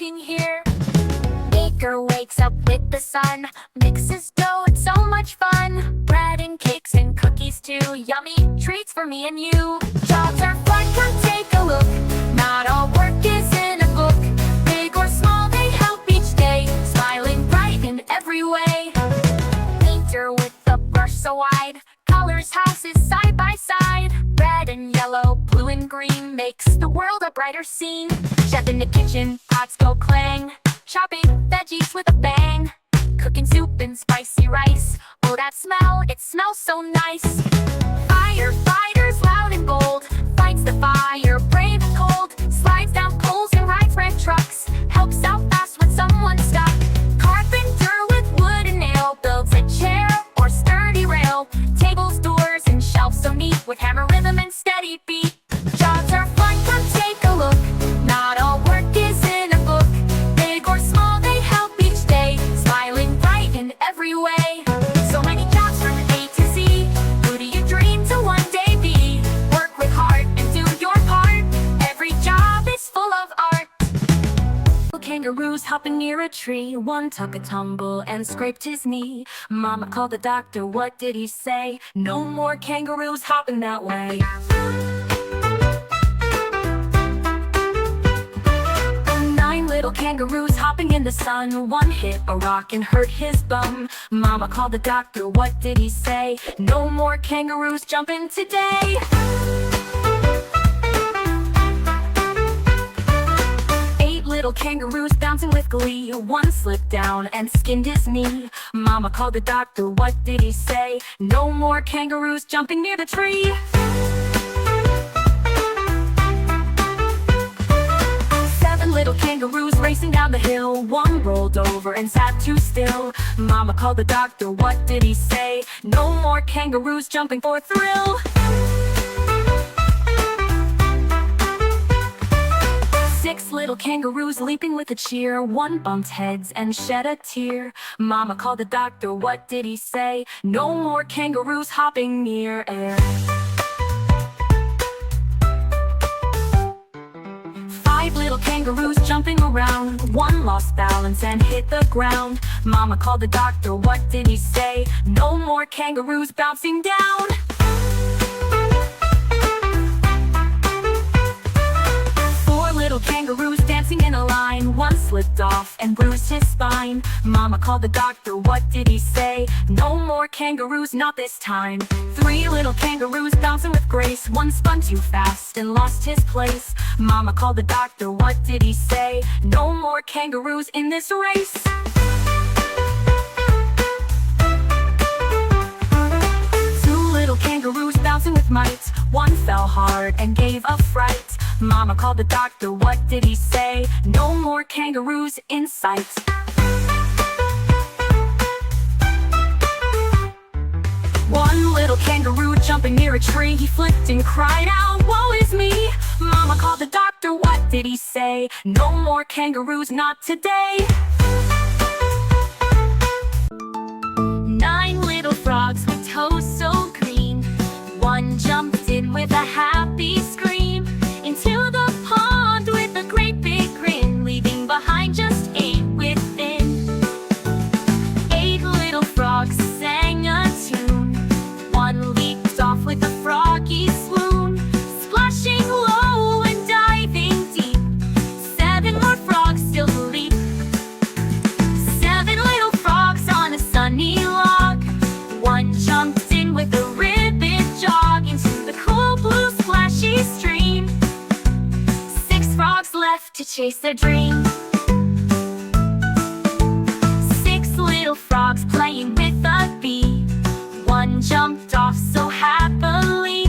In here, Baker wakes up with the sun, mixes dough, it's so much fun. Bread and cakes and cookies too, yummy treats for me and you. Jobs are fun, come take a look. Not all work is in a book. Big or small, they help each day, smiling bright in every way. Painter with a brush so wide, colors houses side by side. Red and yellow, blue and green, makes the world a brighter scene. Chef in the kitchen, pots go clang, chopping veggies with a bang. Cooking soup and spicy rice, oh that smell, it smells so nice. Firefighters loud and bold, fights the fire brave and cold. Slides down poles and rides red trucks, helps out fast when someone's stuck. Carpenter with wood and nail, builds a chair or sturdy rail. Tables, doors, and shelves so neat, with hammer rhythm and steady beat. Jobs are fun, come take a look. Not all work is in a book. Big or small, they help each day, smiling bright in every way. So many jobs from A to Z. Who do you dream to one day be? Work with heart and do your part. Every job is full of art. Kangaroos hopping near a tree. One took a tumble and scraped his knee. Mama called the doctor, what did he say? No more kangaroos hopping that way. 9 little kangaroos hopping in the sun. One hit a rock and hurt his bum. Mama called the doctor, what did he say? No more kangaroos jumping today. 8 little kangaroos bouncing with glee. One slipped down and skinned his knee. Mama called the doctor, what did he say? No more kangaroos jumping near the tree. 7 little kangaroos racing down the hill. One rolled over and sat too still. Mama called the doctor, what did he say? No more kangaroos jumping for a thrill. 6 little kangaroos leaping with a cheer. One bumped heads and shed a tear. Mama called the doctor, what did he say? No more kangaroos hopping near air. 5 little kangaroos jumping around. One lost balance and hit the ground. Mama called the doctor, what did he say? No more kangaroos bouncing down. 4 little kangaroos dancing in a line. One slipped off and bruised his spine. Mama called the doctor, what did he say? No more kangaroos, not this time. 3 little kangaroos bouncing with grace. One spun too fast and lost his place. Mama called the doctor, what did he say? No more kangaroos in this race. 2 little kangaroos bouncing with might. One fell hard and gave a fright. Mama called the doctor, what did he say? No more kangaroos in sight. 1 little kangaroo jumping near a tree. He flipped and cried out, woe is me. Mama called the doctor, what did he say? No more kangaroos, not today. 9 little frogs with toes so green. One jumped in with a happy scream into the pond with a great big grin, leaving behind just 8 within. 8 little frogs sang a tune. One leaped off with a froggy swoon, splashing low and diving deep. 7 more frogs still to leap. 7 little frogs on a sunny log. One jumped in with a ribbit jog into the cool blue splashy stream. 6 frogs left to chase their dream. 6 little frogs playing with a bee. One jumped off so happily.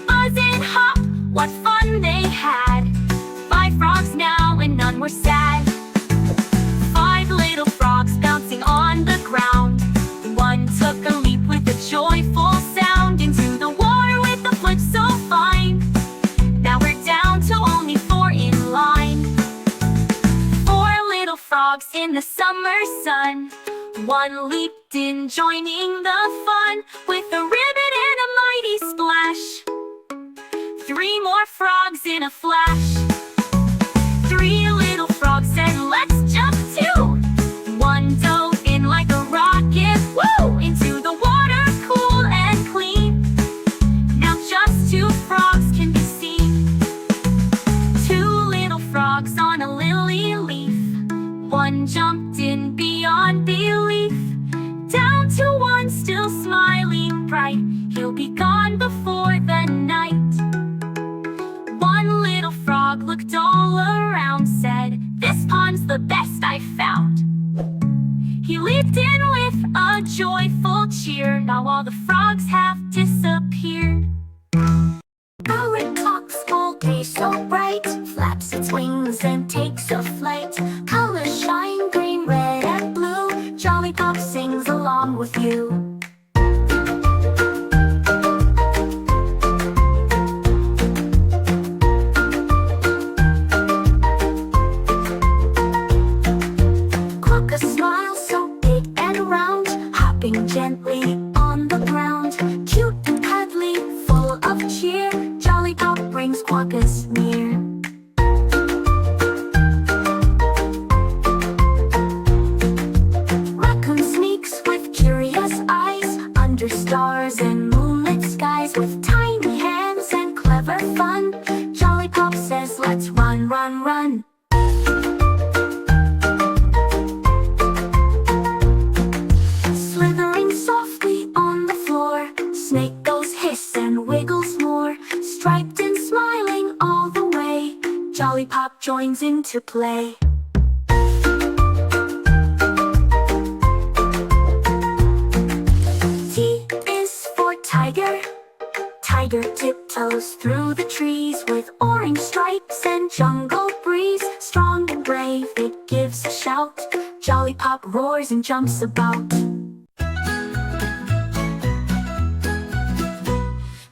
Buzz and hop, what fun they had. 5 frogs now and none were sad. 5 little frogs bouncing on the ground. One took a leap with a joyful sound into the water with a flip so fine. Now we're down to only 4 in line. 4 little frogs in the summer sun. One leaped in, joining the fun with a ribbon and a mighty splash. 3 more frogs in a flash. 3 little frogs and day so bright, flaps its wings and takes a flight. Colors shine green, red, and blue. Jollypop sings along with you. Quokka smiles so big and round, hopping gently on the ground. Cute and cuddly, full of cheer, Jollypop brings Quokkas near. Raccoon sneaks with curious eyes under stars and moonlit skies. With tiny hands and clever fun, Jollypop says, let's run, run, run. Slithering softly on the floor, Snake goes hiss and wiggles more. Striped and smiling all the way, Jollypop joins in to play. T is for tiger. Tiger tiptoes through the trees with orange stripes and jungle breeze. Strong and brave, it gives a shout. Jollypop roars and jumps about.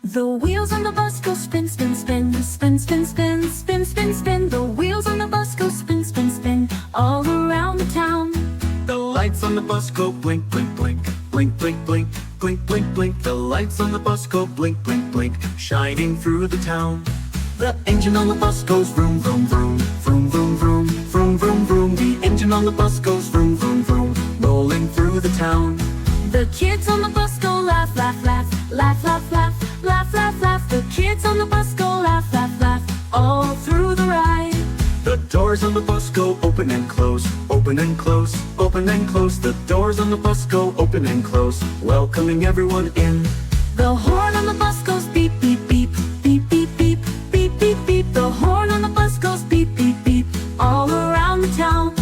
The wheels on the bus go spin, spin, spin, spin, spin, spin, spin, spin, spin. The wheels on the bus go spin, spin, spin, all around the town. The lights on the bus go blink, blink, blink, blink, blink, blink, blink, blink, blink. The lights on the bus go blink, blink, blink, shining through the town. The engine on the bus goes vroom, vroom, vroom, vroom, vroom, vroom, vroom, vroom, vroom. The engine on the bus goes vroom, vroom, vroom, rolling through the town. The kids on the bus go laugh, laugh, laugh, laugh, laugh, laugh, laugh, laugh, laugh. The kids on the bus go laugh, laugh, laugh, all through the ride. The doors on the bus go open and close, open and close, open and close. The doors on the bus go open and close, welcoming everyone in. The horn on the bus goes beep, beep, beep, beep, beep, beep, beep, beep, beep. The horn on the bus goes beep, beep, beep, all around the town.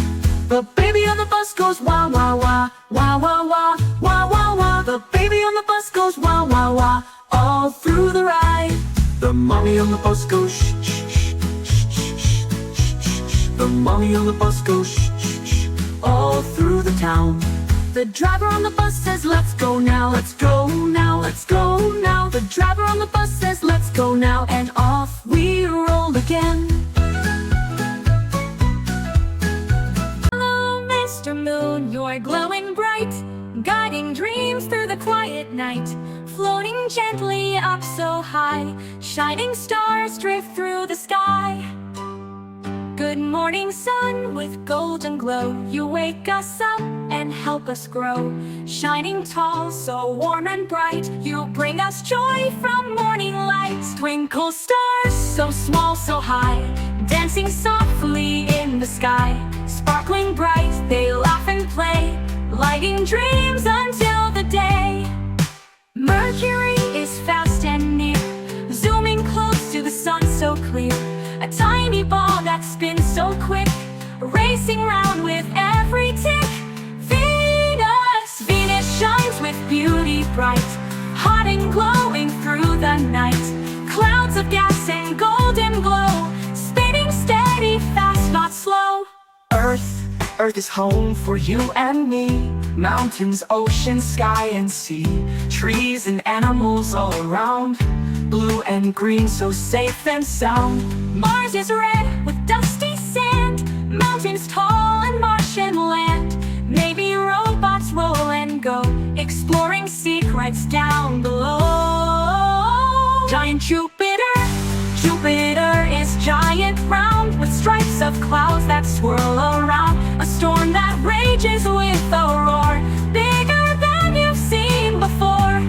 The baby on the bus goes wah, wah, wah, wah, wah, wah, wah, wah, wah. The baby on the bus goes wah, wah, wah, all through the ride. The mommy on the bus goes shh, shh, shh, shh, shh, shh, shh, shh. The mommy on the bus goes shh, shh, shh, all through the town. The driver on the bus says, let's go now, let's go now, let's go now. The driver on the bus says, let's go now, and off we roll again. Hello, Mr. Moon, you're glowing bright, guiding dreams through the quiet night. Floating gently up so high, shining stars drift through the sky. Good morning, sun, with golden glow. You wake us up and help us grow. Shining tall, so warm and bright, you bring us joy from morning light. Twinkle stars, so small, so high, dancing softly in the sky. Sparkling bright, they laugh and play, lighting dreams until the day. Mercury is fast and near, zooming close to the sun so clear. A tiny ball that spins so quick, racing round with every tick. Venus shines with beauty bright, hot and glowing through the night. Clouds of gas and golden glow, spinning steady, fast, not slow. Earth is home for you and me. Mountains, ocean, sky and sea, trees and animals all around. Blue and green, so safe and sound. Mars is red with dusty sand, mountains tall and marsh and land. Maybe robots roll and go, exploring secrets down below. Giant Jupiter is giant round, with stripes of clouds that swirl around. A storm that rages with a roar, bigger than you've seen before.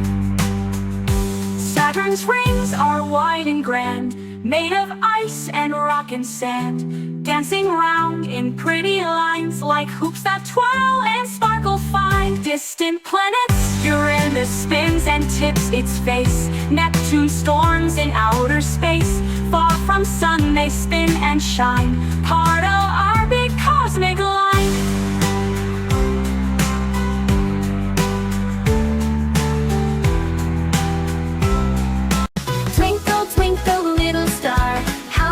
Saturn's rings are wide and grand, made of ice and rock and sand, dancing round in pretty lines like hoops that twirl and sparkle fine. Distant planets, Uranus spins and tips its face. Neptune storms in outer space, far from sun they spin and shine, part of our big cosmic line. Twinkle, twinkle, little star, how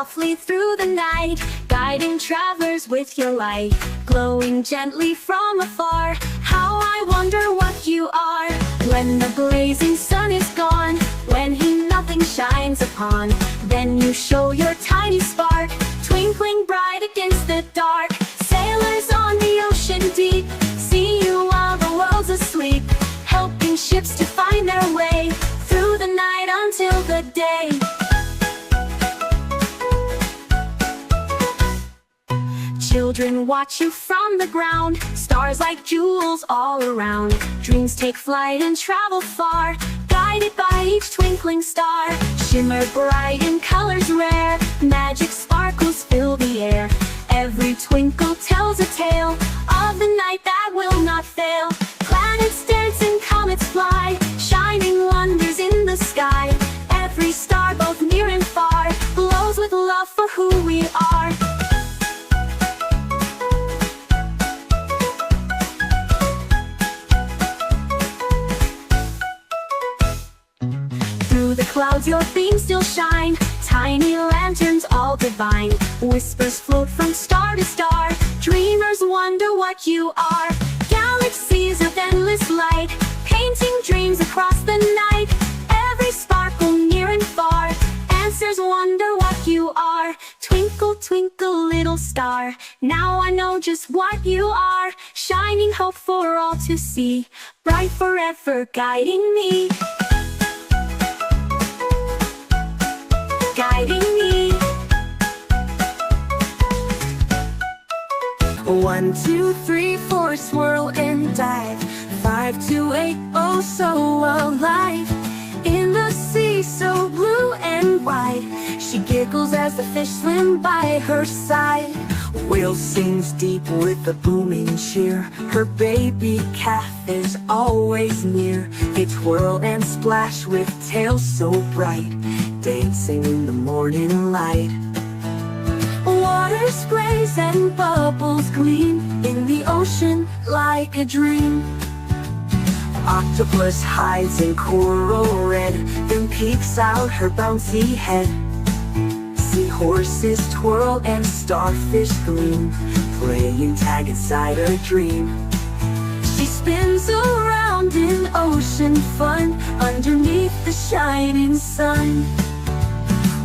softly through the night, guiding travelers with your light, glowing gently from afar. How I wonder what you are, when the blazing sun is gone, when nothing shines upon. Then you show your tiny spark, twinkling bright against the dark. Sailors on the ocean deep see you while the world's asleep, helping ships to find their way through the night until the day. Children watch you from the ground, stars like jewels all around. Dreams take flight and travel far, guided by each twinkling star. Shimmer bright in colors rare, magic sparkles fill the air. Every twinkle tells a tale of the night that will not fail. Planets dance and comets fly, shining wonders in the sky. Every star, both near and far, glows with love for who we are. Through the clouds your beams still shine, tiny lanterns all divine. Whispers float from star to star, dreamers wonder what you are. Galaxies of endless light, painting dreams across the night. Every sparkle near and far answers wonder what you are. Twinkle, twinkle, little star, now I know just what you are. Shining hope for all to see, bright forever guiding me. Guiding me. 1, 2, 3, 4, swirl and dive. 5, 2, 8, oh so alive. In the sea so blue and wide, she giggles as the fish swim by her side. Whale sings deep with a booming cheer, her baby calf is always near. They twirl and splash with tails so bright, dancing in the morning light. Water sprays and bubbles gleam in the ocean like a dream. Octopus hides in coral red, then peeks out her bouncy head. Seahorses twirl and starfish gleam, playing tag inside a dream. She spins around in ocean fun, underneath the shining sun.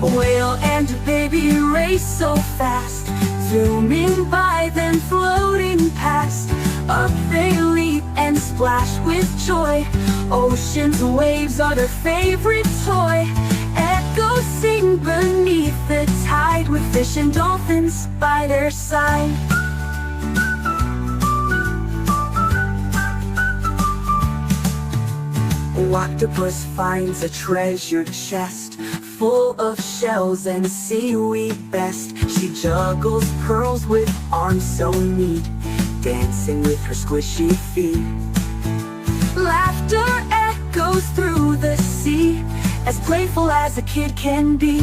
A whale and a baby race so fast, zooming by then floating past. Up they leap and splash with joy, ocean's waves are their favorite toy. Echoes sing beneath the tide, with fish and dolphins by their side. Octopus finds a treasure chest full of shells and seaweed best. She juggles pearls with arms so neat, dancing with her squishy feet. Laughter echoes through the sea, as playful as a kid can be.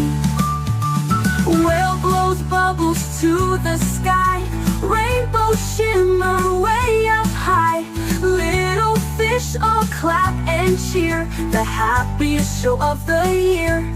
Whale blows bubbles to the sky, rainbow shimmer way up high. Little fish all clap and cheer, the happiest show of the year.